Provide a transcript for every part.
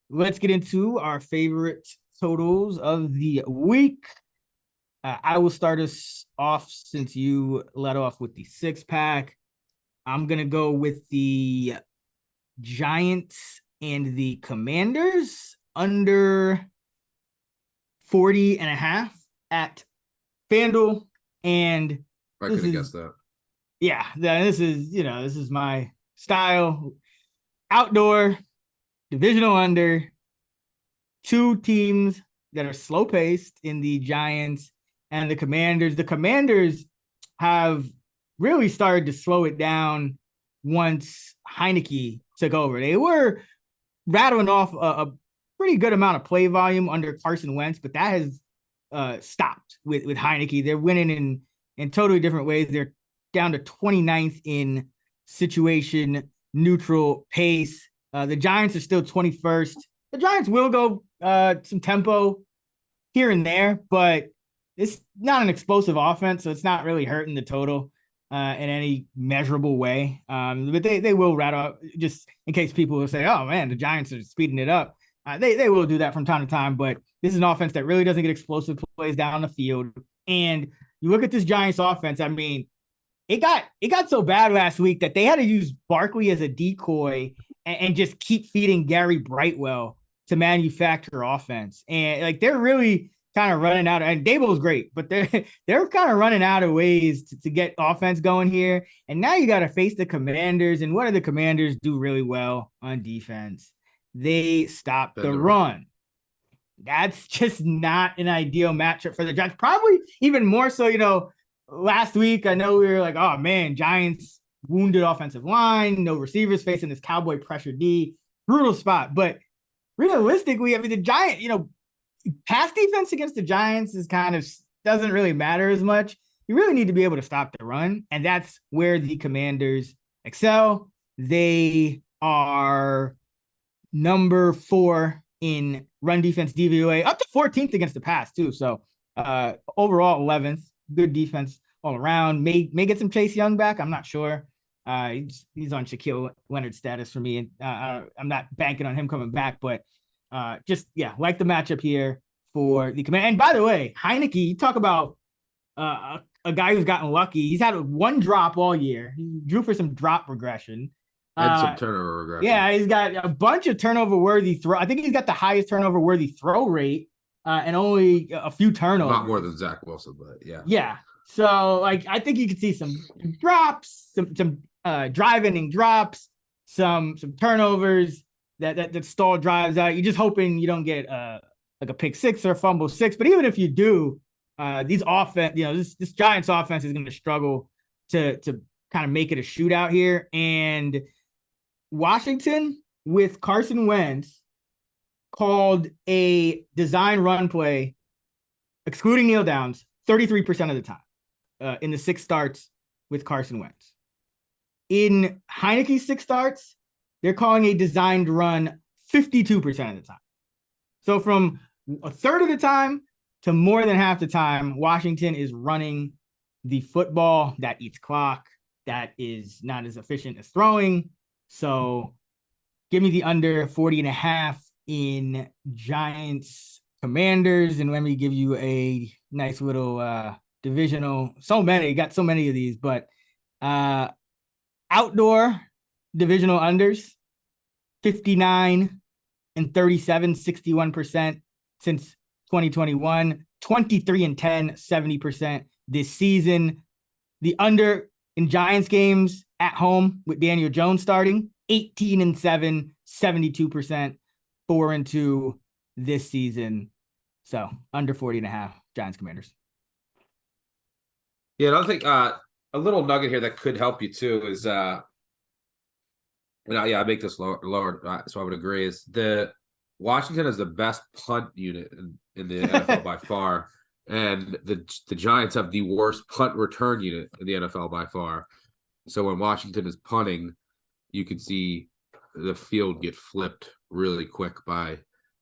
let's get into our favorite totals of the week. I will start us off since you led off with the 6 pack. I'm going to go with the Giants and the Commanders under 40 and a half at FanDuel. And I could have guessed that. Yeah, this is my style. Outdoor, divisional under, two teams that are slow paced in the Giants and the Commanders. The Commanders have really started to slow it down once Heinicke took over. They were rattling off a pretty good amount of play volume under Carson Wentz, but that has stopped with Heinicke. They're winning in totally different ways. They're down to 29th in situation neutral pace. The Giants are still 21st. The Giants will go some tempo here and there, but it's not an explosive offense, so it's not really hurting the total in any measurable way. But they will rattle, just in case people will say, oh man, the Giants are speeding it up. They will do that from time to time, but this is an offense that really doesn't get explosive plays down the field. And you look at this Giants offense, I mean, it got so bad last week that they had to use Barkley as a decoy and just keep feeding Gary Brightwell to manufacture offense. And like they're really kind of running out of, and Daboll's great, but they're kind of running out of ways to get offense going here. And now you got to face the Commanders. And what do the Commanders do really well on defense? They stop the run. That's just not an ideal matchup for the Giants. Probably even more so, last week, I know we were like, oh man, Giants wounded offensive line, no receivers facing this Cowboy pressure D, brutal spot. But realistically, I mean, the Giant, pass defense against the Giants is kind of doesn't really matter as much. You really need to be able to stop the run, and that's where the Commanders excel. They are number 4 in run defense DVOA, up to 14th against the pass too. So overall 11th. Good defense all around. May get some Chase Young back. I'm not sure. He's on Shaquille Leonard status for me, and I'm not banking on him coming back. But like the matchup here for the Command. And by the way, Heinicke, you talk about a guy who's gotten lucky. He's had one drop all year. He drew for some drop regression. And some turnover regression. Yeah, he's got a bunch of turnover-worthy throw. I think he's got the highest turnover-worthy throw rate. And only a few turnovers. Not more than Zach Wilson, but yeah. Yeah. So, I think you could see some drops, some drive inning drops, some turnovers that stall drives out. You're just hoping you don't get like a pick six or a fumble six. But even if you do, these offense, this Giants offense is going to struggle to kind of make it a shootout here. And Washington with Carson Wentz called a design run play, excluding kneel downs, 33% of the time in the 6 starts with Carson Wentz. In Heinicke's 6 starts, they're calling a designed run 52% of the time. So from a third of the time to more than half the time, Washington is running the football. That eats clock. That is not as efficient as throwing. So give me the under 40 and a half in Giants Commanders, and let me give you a nice little divisional. Got so many of these, but outdoor divisional unders, 59 and 37, 61% since 2021, 23 and 10, 70% this season. The under in Giants games at home with Daniel Jones starting, 18 and 7, 72%, 4 and 2 this season. So under 40 and a half, Giants Commanders. Yeah, another thing, a little nugget here that could help you too is, I make this lower, so I would agree, is the Washington is the best punt unit in the NFL by far, and the Giants have the worst punt return unit in the NFL by far. So when Washington is punting, you can see the field get flipped really quick by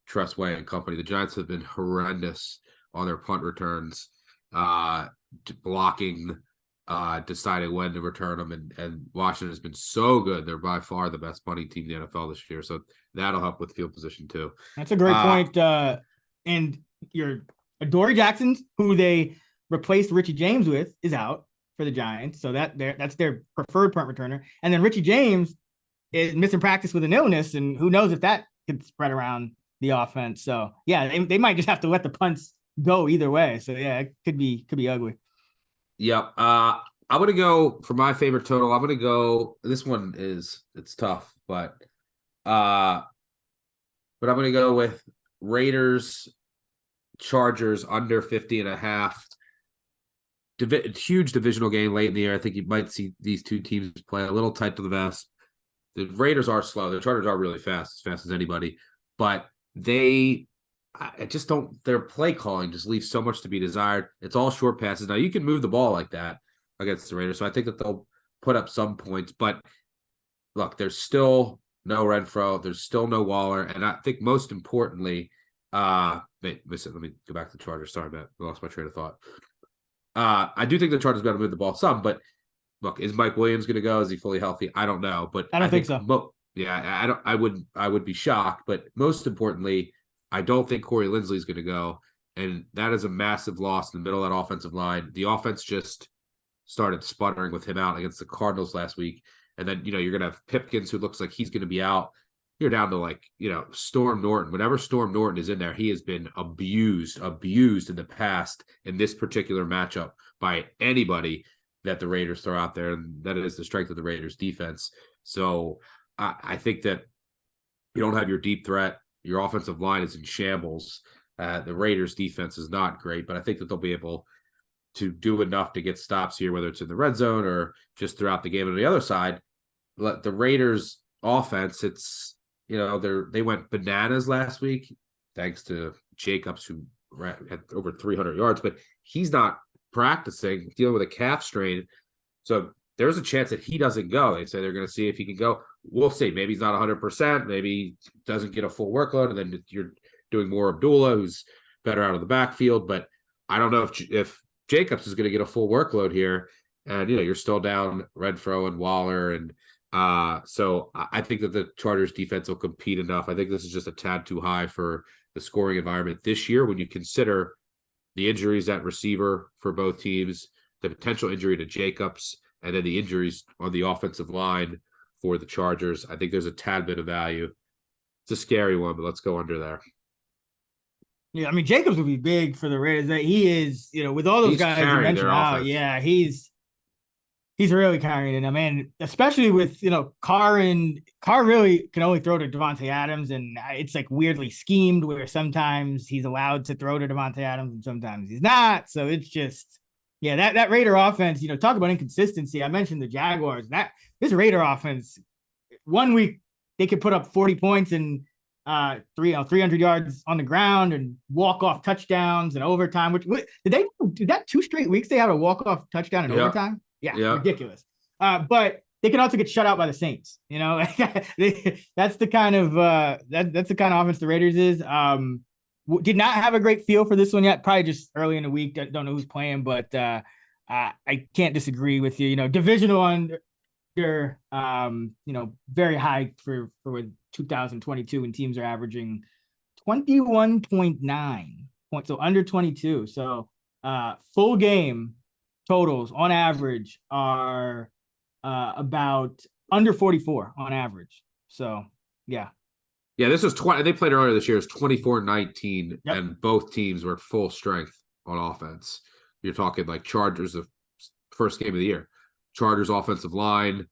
Tressway and company. The Giants have been horrendous on their punt returns, blocking deciding when to return them. And Washington has been so good. They're by far the best punting team in the NFL this year. So that'll help with field position too. That's a great point. And your Adoree Jackson, who they replaced Richie James with, is out for the Giants. So that's their preferred punt returner. And then Richie James is missing practice with an illness, and who knows if that could spread around the offense. So yeah, they might just have to let the punts go either way. So yeah, it could be ugly. Yep. I'm gonna go for my favorite total. I'm gonna go. This one it's tough, but I'm gonna go with Raiders Chargers under 50.5. Huge divisional game late in the year. I think you might see these two teams play a little tight to the vest. The Raiders are slow. The Chargers are really fast, as fast as anybody. But I just don't. Their play calling just leaves so much to be desired. It's all short passes. Now you can move the ball like that against the Raiders, so I think that they'll put up some points. But look, there's still no Renfro. There's still no Waller, and I think most importantly, listen. Let me go back to the Chargers. Sorry, Matt. I lost my train of thought. I do think the Chargers better move the ball some, but look, is Mike Williams going to go? Is he fully healthy? I don't know, but I don't think so. Yeah, I would be shocked, but most importantly, I don't think Corey Linsley is going to go, and that is a massive loss in the middle of that offensive line. The offense just started sputtering with him out against the Cardinals last week, and then you're going to have Pipkins, who looks like he's going to be out. You're down to Storm Norton. Whenever Storm Norton is in there, he has been abused in the past in this particular matchup by anybody that the Raiders throw out there, and that is the strength of the Raiders defense. So I think that you don't have your deep threat. Your offensive line is in shambles. The Raiders defense is not great, but I think that they'll be able to do enough to get stops here, whether it's in the red zone or just throughout the game. And on the other side, the Raiders offense, they went bananas last week, thanks to Jacobs, who had over 300 yards, but he's not practicing, dealing with a calf strain. So there's a chance that he doesn't go. They say they're going to see if he can go. We'll see. Maybe he's not 100%. Maybe he doesn't get a full workload, and then you're doing more Abdullah, who's better out of the backfield. But I don't know if Jacobs is going to get a full workload here, and you're still down Renfro and Waller, and so I think that the Chargers defense will compete enough. I think this is just a tad too high for the scoring environment this year when you consider the injuries at receiver for both teams, the potential injury to Jacobs, and then the injuries on the offensive line for the Chargers. I think there's a tad bit of value. It's a scary one, but let's go under there. Yeah, I mean, Jacobs would be big for the Raiders. He is, with all those guys you mentioned out. Yeah, he's really carrying it. I mean, especially with, Carr really can only throw to Davante Adams, and it's like weirdly schemed where sometimes he's allowed to throw to Davante Adams and sometimes he's not. So it's just, yeah, that Raider offense, talk about inconsistency. I mentioned the Jaguars. This Raider offense, 1 week they could put up 40 points and 300 yards on the ground and walk-off touchdowns and overtime. Which did they do that 2 straight weeks? They have a walk-off touchdown in overtime. Yeah, ridiculous. But they can also get shut out by the Saints. That's the kind of that's the kind of offense the Raiders is. Did not have a great feel for this one yet. Probably just early in the week. Don't know who's playing, but I can't disagree with you. Divisional under, very high for 2022, and teams are averaging 21.9 points, so under 22. So full game totals on average are about under 44 on average. So yeah. Yeah, this was 20. They played earlier this year. It's 24-19, Yep. And both teams were at full strength on offense. You're talking like Chargers, the first game of the year. Chargers offensive line,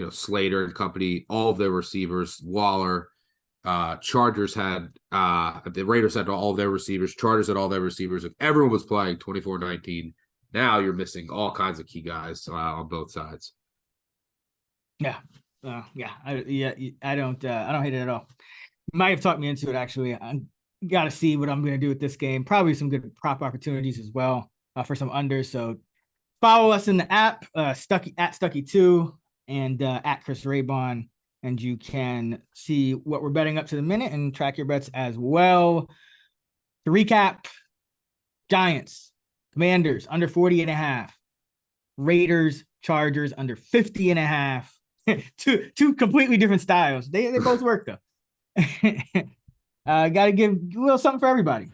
Slater and company, all of their receivers, Waller. Chargers had the Raiders had all of their receivers. Chargers had all their receivers. If everyone was playing 24-19, now you're missing all kinds of key guys on both sides. Yeah. I don't hate it at all. Might have talked me into it, actually. I got to see what I'm going to do with this game. Probably some good prop opportunities as well for some unders. So follow us in the app, Stuckey2 and at Chris Raybon, and you can see what we're betting up to the minute and track your bets as well. To recap, Giants, Commanders, under 40.5. Raiders, Chargers under 50.5. Two completely different styles. They both work though. Got to give a little something for everybody.